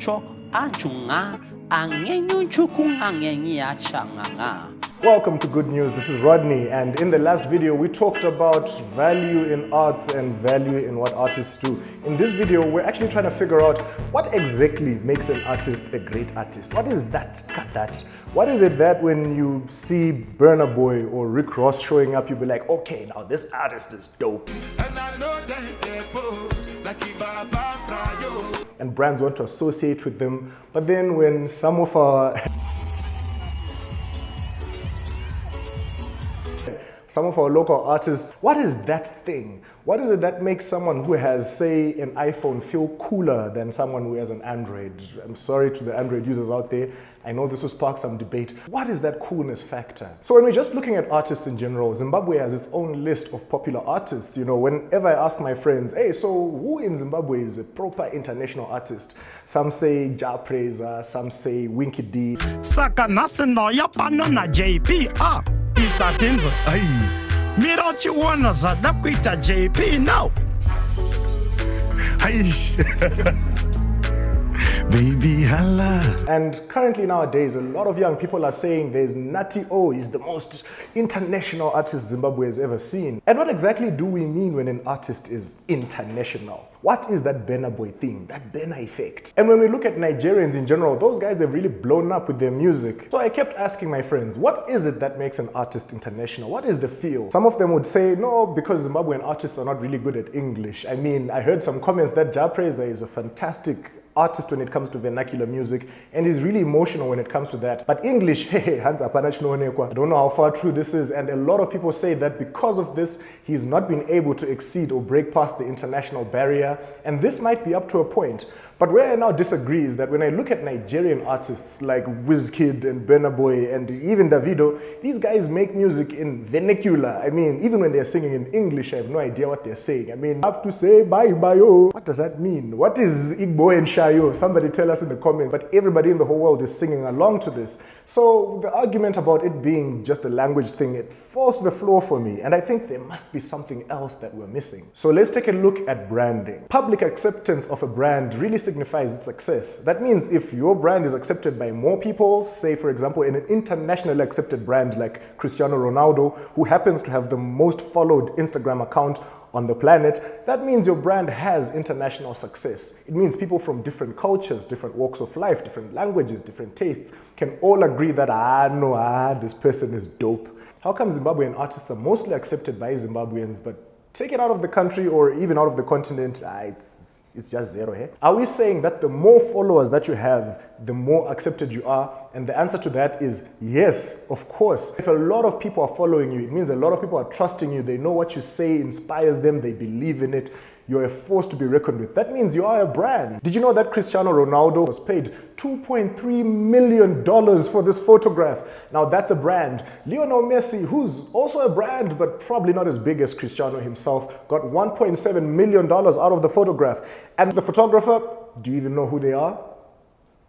ancho anchunga angenyunchukungangenyiachanganga. Welcome to Good News. This is Rodney, and in the last video we talked about value in arts and value in what artists do. In this video we're actually trying to figure out what exactly makes an artist a great artist. What is that? Cut that. What is it that when you see Burna Boy or Rick Ross showing up, you'll be like, okay, now this artist is dope. And brands want to associate with them, but then when some of our local artists, what is that thing? What is it that makes someone who has, say, an iPhone feel cooler than someone who has an Android? I'm sorry to the Android users out there. I know this will spark some debate. What is that coolness factor? So when we're just looking at artists in general, Zimbabwe has its own list of popular artists. You know, whenever I ask my friends, hey, so who in Zimbabwe is a proper international artist? Some say Ja Preza, some say Winky D. Saka nasino ya panona JP. Isatenzo. Mirachiwana za dakwita JP now. Baby hala. And currently nowadays, a lot of young people are saying there's Nati O is the most international artist Zimbabwe has ever seen. And what exactly do we mean when an artist is international? What is that Burna Boy thing, that Burna effect? And when we look at Nigerians in general, those guys, they've really blown up with their music. So I kept asking my friends, what is it that makes an artist international? What is the feel? Some of them would say, no, because Zimbabwean artists are not really good at English. I mean, I heard some comments that Ja Preza is a fantastic artist when it comes to vernacular music, and he's really emotional when it comes to that. But English, hey, I don't know how far true this is, and a lot of people say that because of this, he's not been able to exceed or break past the international barrier, and this might be up to a point. But where I now disagree is that when I look at Nigerian artists like Wizkid and Burna Boy and even Davido, these guys make music in vernacular. I mean, even when they're singing in English, I have no idea what they're saying. I mean, I have to say bye bye oh. What does that mean? What is Igbo and Shayo? Somebody tell us in the comments. But everybody in the whole world is singing along to this. So the argument about it being just a language thing, it falls to the floor for me. And I think there must be something else that we're missing. So let's take a look at branding. Public acceptance of a brand really signifies its success. That means if your brand is accepted by more people, say for example in an internationally accepted brand like Cristiano Ronaldo, who happens to have the most followed Instagram account on the planet, that means your brand has international success. It means people from different cultures, different walks of life, different languages, different tastes can all agree that this person is dope. How come Zimbabwean artists are mostly accepted by Zimbabweans, but take it out of the country or even out of the continent, it's just zero here? Are we saying that the more followers that you have, the more accepted you are? And the answer to that is yes, of course. If a lot of people are following you, it means a lot of people are trusting you. They know what you say inspires them. They believe in it. You're a force to be reckoned with. That means you are a brand. Did you know that Cristiano Ronaldo was paid $2.3 million for this photograph? Now that's a brand. Lionel Messi, who's also a brand, but probably not as big as Cristiano himself, got $1.7 million out of the photograph. And the photographer, do you even know who they are?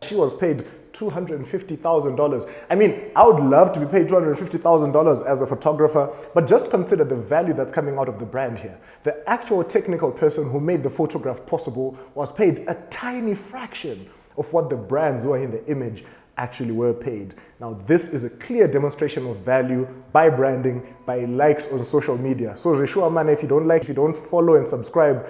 She was paid $250,000. I mean, I would love to be paid $250,000 as a photographer, but just consider the value that's coming out of the brand here. The actual technical person who made the photograph possible was paid a tiny fraction of what the brands who are in the image actually were paid. Now, this is a clear demonstration of value by branding, by likes on social media. So, Reshua man, if you don't like, if you don't follow and subscribe,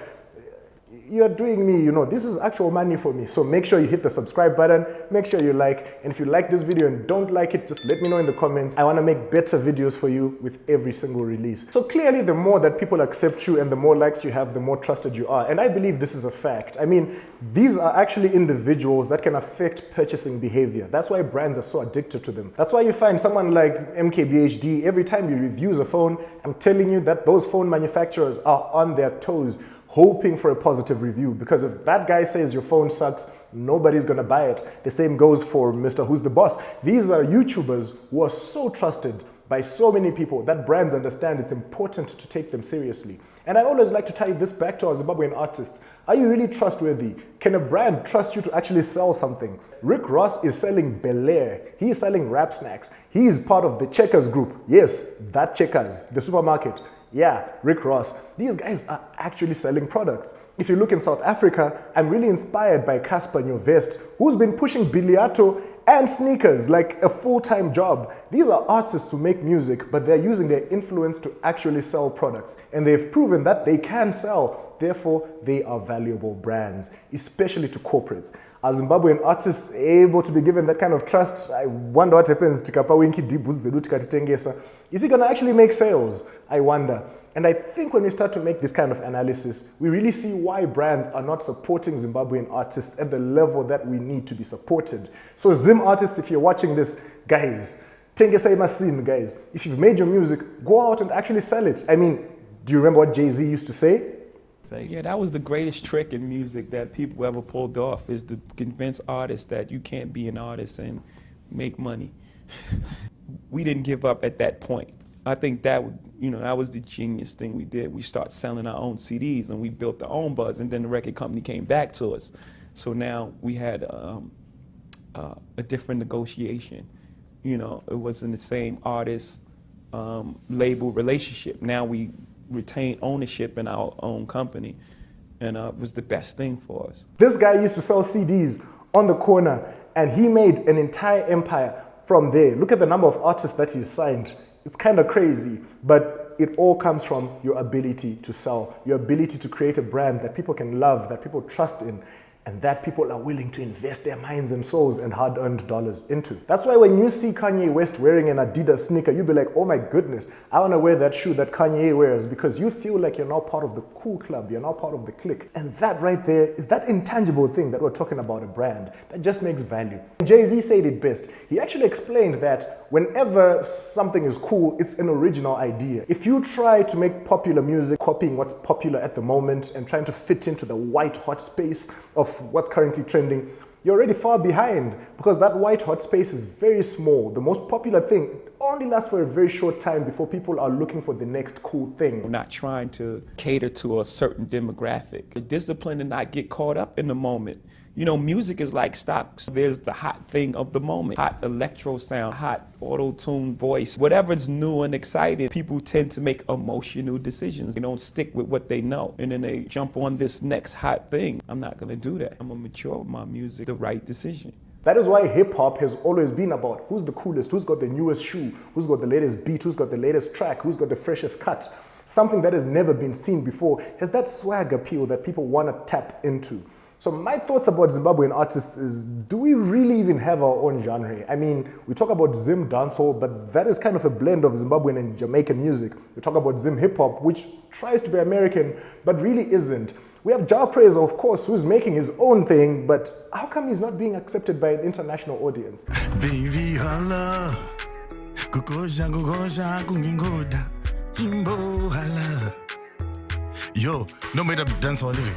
you're doing me, you know, this is actual money for me. So make sure you hit the subscribe button, make sure you like, and if you like this video and don't like it, just let me know in the comments. I want to make better videos for you with every single release. So clearly the more that people accept you and the more likes you have, the more trusted you are. And I believe this is a fact. I mean, these are actually individuals that can affect purchasing behavior. That's why brands are so addicted to them. That's why you find someone like MKBHD, every time he reviews a phone, I'm telling you that those phone manufacturers are on their toes, hoping for a positive review, because if that guy says your phone sucks, nobody's gonna buy it. The same goes for Mr. Who's the Boss. These are YouTubers who are so trusted by so many people that brands understand it's important to take them seriously. And I always like to tie this back to our Zimbabwean artists. Are you really trustworthy? Can a brand trust you to actually sell something? Rick Ross is selling Bel Air. He's selling Rap Snacks. He's part of the Checkers group. Yes, that Checkers, the supermarket. Yeah, Rick Ross. These guys are actually selling products. If you look in South Africa, I'm really inspired by Casper Nyovest, who's been pushing biliato and sneakers like a full-time job. These are artists who make music, but they're using their influence to actually sell products. And they've proven that they can sell. Therefore, they are valuable brands, especially to corporates. Are Zimbabwean artists able to be given that kind of trust? I wonder what happens to Kapa Winky Dibuzedu Tikatitengesa. Is he going to actually make sales? I wonder. And I think when we start to make this kind of analysis, we really see why brands are not supporting Zimbabwean artists at the level that we need to be supported. So Zim artists, if you're watching this, guys, Tengesa Masin, guys, if you've made your music, go out and actually sell it. I mean, do you remember what Jay-Z used to say? Yeah, that was the greatest trick in music that people ever pulled off, is to convince artists that you can't be an artist and make money. We didn't give up at that point. I think that, that was the genius thing we did. We started selling our own CDs and we built our own buzz, and then the record company came back to us. So now we had a different negotiation. It wasn't the same artist label relationship. Now we retain ownership in our own company, and it was the best thing for us. This guy used to sell CDs on the corner, and he made an entire empire from there. Look at the number of artists that he signed. It's kind of crazy, but it all comes from your ability to sell, your ability to create a brand that people can love, that people trust in, and that people are willing to invest their minds and souls and hard-earned dollars into. That's why when you see Kanye West wearing an Adidas sneaker, you'll be like, oh my goodness, I want to wear that shoe that Kanye wears, because you feel like you're now part of the cool club, you're now part of the clique. And that right there is that intangible thing that we're talking about, a brand, that just makes value. Jay-Z said it best. He actually explained that whenever something is cool, it's an original idea. If you try to make popular music, copying what's popular at the moment and trying to fit into the white hot space of what's currently trending, you're already far behind, because that white hot space is very small. The most popular thing only lasts for a very short time before people are looking for the next cool thing. We're not trying to cater to a certain demographic. The discipline to not get caught up in the moment. Music is like stocks. There's the hot thing of the moment. Hot electro sound, hot auto-tune voice. Whatever's new and exciting, people tend to make emotional decisions. They don't stick with what they know, and then they jump on this next hot thing. I'm not gonna do that. I'm gonna mature with my music, the right decision. That is why hip-hop has always been about who's the coolest, who's got the newest shoe, who's got the latest beat, who's got the latest track, who's got the freshest cut. Something that has never been seen before has that swag appeal that people want to tap into. So my thoughts about Zimbabwean artists is, do we really even have our own genre? I mean, we talk about Zim dancehall, but that is kind of a blend of Zimbabwean and Jamaican music. We talk about Zim hip-hop, which tries to be American, but really isn't. We have Ja Praise, of course, who's making his own thing, but how come he's not being accepted by an international audience? Baby, hala. Kukoja, kungingoda. Jimbo, hala. Yo, no made up dance all living.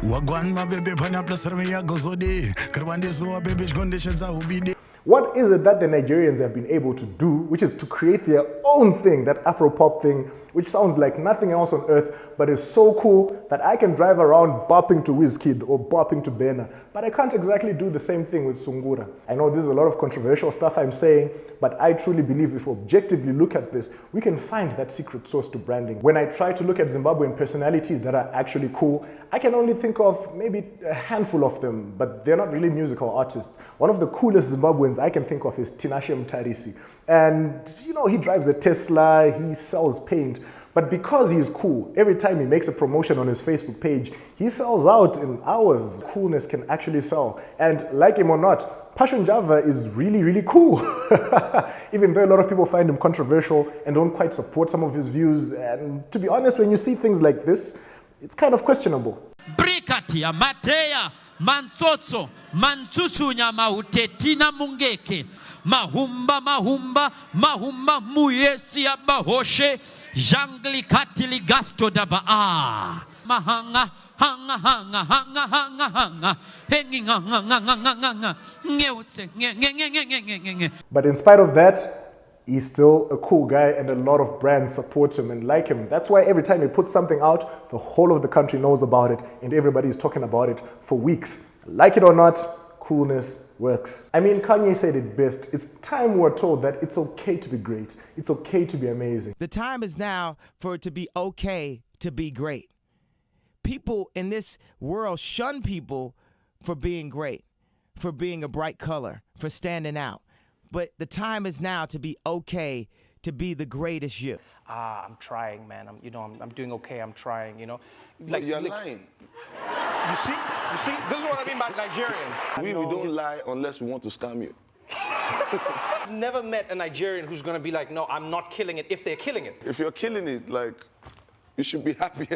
Wagwan my baby pana plus ya gozode. Karwande so baby conditions are ubide. What is it that the Nigerians have been able to do, which is to create their own thing, that Afro-pop thing, which sounds like nothing else on earth, but is so cool that I can drive around bopping to Wizkid or bopping to Bena, but I can't exactly do the same thing with Sungura. I know this is a lot of controversial stuff I'm saying, but I truly believe if we objectively look at this, we can find that secret sauce to branding. When I try to look at Zimbabwean personalities that are actually cool, I can only think of maybe a handful of them, but they're not really musical artists. One of the coolest Zimbabweans I can think of is Tinashe Mtarisi. And he drives a Tesla, he sells paint, but because he's cool, every time he makes a promotion on his Facebook page, he sells out in hours. Coolness can actually sell. And like him or not, Passion Java is really, really cool. Even though a lot of people find him controversial and don't quite support some of his views. And to be honest, when you see things like this, it's kind of questionable. Brikatia, Matea, Mansotso, Mansusunya Mautetina Mungeke, Mahumba, Mahumba, Mahumba, Muyesia Bahoshe, Jangli Katili Gasto Daba. Mahanga, hanga, hanga, hanga, hanga, hanga, hanging, But in spite of that, he's still a cool guy and a lot of brands support him and like him. That's why every time he puts something out, the whole of the country knows about it and everybody's talking about it for weeks. Like it or not, coolness works. I mean, Kanye said it best. It's time we're told that it's okay to be great. It's okay to be amazing. The time is now for it to be okay to be great. people in this world shun people for being great, for being a bright color, for standing out. But the time is now to be okay to be the greatest you. I'm trying, man. I'm doing okay. I'm trying, you know. Like you're lying. You see, this is what I mean by Nigerians. We don't lie unless we want to scam you. I've never met a Nigerian who's gonna be like, no, I'm not killing it if they're killing it. If you're killing it, like, you should be happy.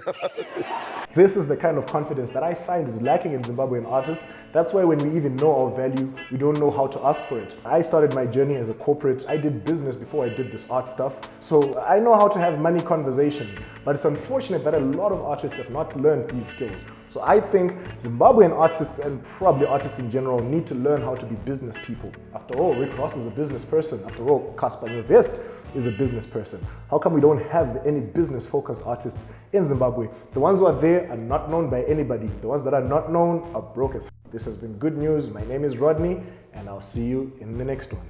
This is the kind of confidence that I find is lacking in Zimbabwean artists. That's why when we even know our value, we don't know how to ask for it. I started my journey as a corporate. I did business before I did this art stuff. So I know how to have money conversations, but it's unfortunate that a lot of artists have not learned these skills. So I think Zimbabwean artists and probably artists in general need to learn how to be business people. After all, Rick Ross is a business person. After all, Cassper Nyovest is a business person. How come we don't have any business-focused artists in Zimbabwe? The ones who are there are not known by anybody. The ones that are not known are broke as f. This has been Good News. My name is Rodney, and I'll see you in the next one.